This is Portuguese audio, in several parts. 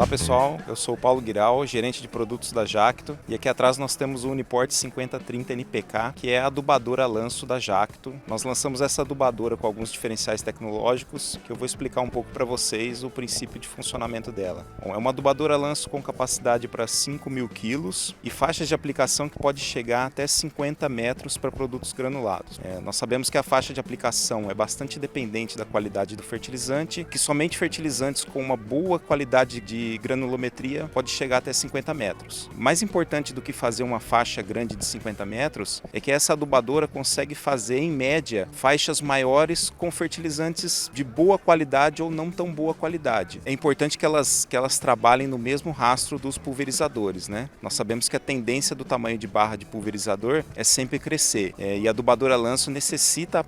Olá pessoal, eu sou o Paulo Guiral, gerente de produtos da Jacto, e aqui atrás nós temos o Uniport 5030 NPK, que é a adubadora a lanço da Jacto. Nós lançamos essa adubadora com alguns diferenciais tecnológicos, que eu vou explicar um pouco para vocês o princípio de funcionamento dela. Bom, é uma adubadora a lanço com capacidade para 5.000 kg e faixas de aplicação que pode chegar até 50 metros para produtos granulados. Nós sabemos que a faixa de aplicação é bastante dependente da qualidade do fertilizante, que somente fertilizantes com uma boa qualidade de granulometria pode chegar até 50 metros. Mais importante do que fazer uma faixa grande de 50 metros é que essa adubadora consegue fazer, em média, faixas maiores com fertilizantes de boa qualidade ou não tão boa qualidade. É importante que elas trabalhem no mesmo rastro dos pulverizadores, né? Nós sabemos que a tendência do tamanho de barra de pulverizador é sempre crescer, e a adubadora a lanço necessita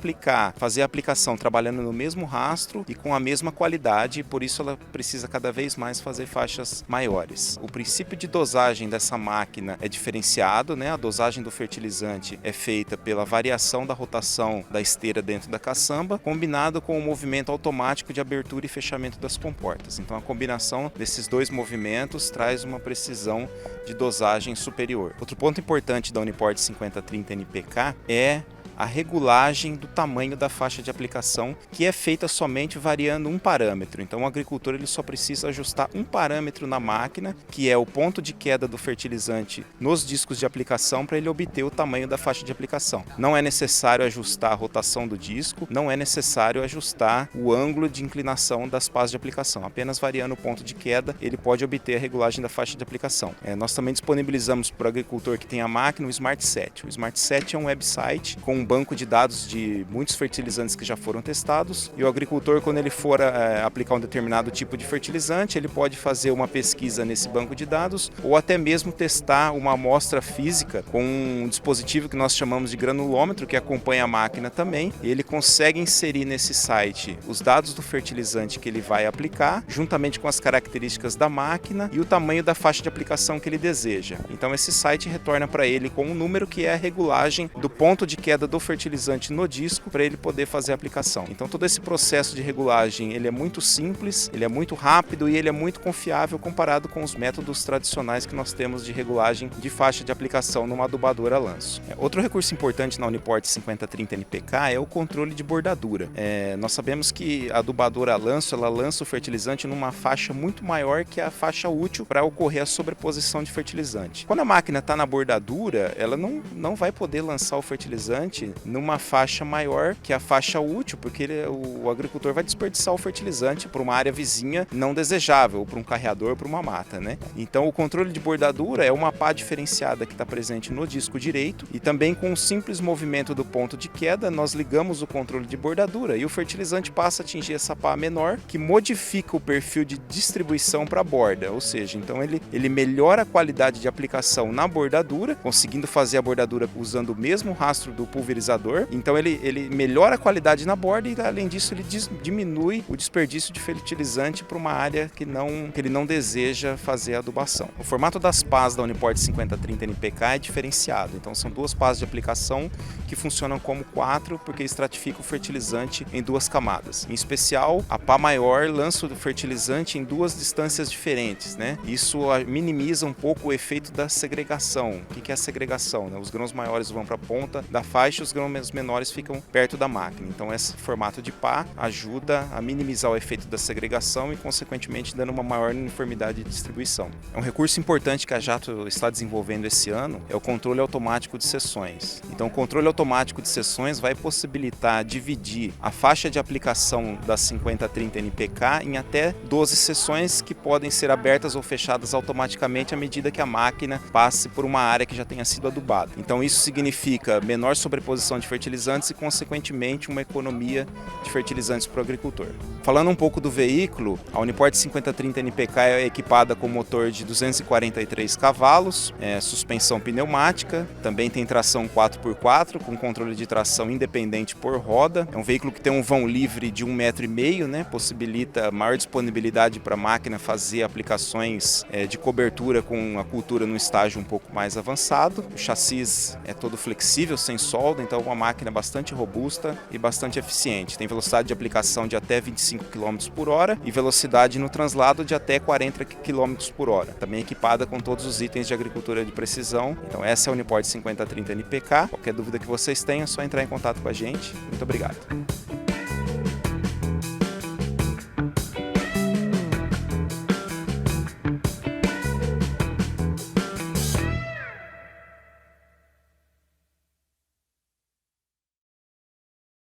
fazer a aplicação trabalhando no mesmo rastro e com a mesma qualidade, e por isso ela precisa cada vez mais fazer faixas maiores. O princípio de dosagem dessa máquina é diferenciado, né? A dosagem do fertilizante é feita pela variação da rotação da esteira dentro da caçamba, combinado com o movimento automático de abertura e fechamento das comportas. Então a combinação desses dois movimentos traz uma precisão de dosagem superior. Outro ponto importante da Uniport 5030 NPK é a regulagem do tamanho da faixa de aplicação, que é feita somente variando um parâmetro. Então o agricultor ele só precisa ajustar um parâmetro na máquina, que é o ponto de queda do fertilizante nos discos de aplicação, para ele obter o tamanho da faixa de aplicação. Não é necessário ajustar a rotação do disco, não é necessário ajustar o ângulo de inclinação das pás de aplicação. Apenas variando o ponto de queda, ele pode obter a regulagem da faixa de aplicação. Nós também disponibilizamos para o agricultor que tem a máquina o SmartSet. O SmartSet é um website com um banco de dados de muitos fertilizantes que já foram testados, e o agricultor, quando ele for aplicar um determinado tipo de fertilizante, ele pode fazer uma pesquisa nesse banco de dados ou até mesmo testar uma amostra física com um dispositivo que nós chamamos de granulômetro, que acompanha a máquina também, e ele consegue inserir nesse site os dados do fertilizante que ele vai aplicar, juntamente com as características da máquina e o tamanho da faixa de aplicação que ele deseja. Então esse site retorna para ele com um número que é a regulagem do ponto de queda do fertilizante no disco para ele poder fazer a aplicação. Então todo esse processo de regulagem ele é muito simples, ele é muito rápido e ele é muito confiável comparado com os métodos tradicionais que nós temos de regulagem de faixa de aplicação numa adubadora a lanço. Outro recurso importante na Uniport 5030 NPK é o controle de bordadura. Nós sabemos que a adubadora a lanço ela lança o fertilizante numa faixa muito maior que a faixa útil para ocorrer a sobreposição de fertilizante. Quando a máquina está na bordadura, ela não vai poder lançar o fertilizante numa faixa maior que a faixa útil, porque o agricultor vai desperdiçar o fertilizante para uma área vizinha não desejável, ou para um carreador, ou para uma mata, né? Então o controle de bordadura é uma pá diferenciada que está presente no disco direito, e também com um simples movimento do ponto de queda nós ligamos o controle de bordadura e o fertilizante passa a atingir essa pá menor, que modifica o perfil de distribuição para a borda, ou seja, então ele melhora a qualidade de aplicação na bordadura, conseguindo fazer a bordadura usando o mesmo rastro do pulverizador. Então ele melhora a qualidade na borda e, além disso, ele diminui o desperdício de fertilizante para uma área que ele não deseja fazer a adubação. O formato das pás da Uniport 5030 NPK é diferenciado. Então são duas pás de aplicação que funcionam como quatro, porque estratifica o fertilizante em duas camadas. Em especial, a pá maior lança o fertilizante em duas distâncias diferentes, né? Isso minimiza um pouco o efeito da segregação. O que é a segregação, né? Os grãos maiores vão para a ponta da faixa, os grãos menores ficam perto da máquina. Então esse formato de pá ajuda a minimizar o efeito da segregação e, consequentemente, dando uma maior uniformidade de distribuição. Um recurso importante que a Jacto está desenvolvendo esse ano é o controle automático de seções. Então o controle automático de seções vai possibilitar dividir a faixa de aplicação da 5030 NPK em até 12 seções que podem ser abertas ou fechadas automaticamente à medida que a máquina passe por uma área que já tenha sido adubada. Então isso significa menor sobreposição de fertilizantes e, consequentemente, uma economia de fertilizantes para o agricultor. Falando um pouco do veículo, a Uniport 5030 NPK é equipada com motor de 243 cavalos, suspensão pneumática, também tem tração 4x4 com controle de tração independente por roda. É um veículo que tem um vão livre de 1,5 m, né, possibilita maior disponibilidade para a máquina fazer aplicações de cobertura com a cultura no estágio um pouco mais avançado. O chassi é todo flexível, sem solda, então uma máquina bastante robusta e bastante eficiente. Tem velocidade de aplicação de até 25 km por hora e velocidade no translado de até 40 km por hora. Também equipada com todos os itens de agricultura de precisão. Então essa é a Uniport 5030 NPK. Qualquer dúvida que vocês tenham, é só entrar em contato com a gente. Muito obrigado.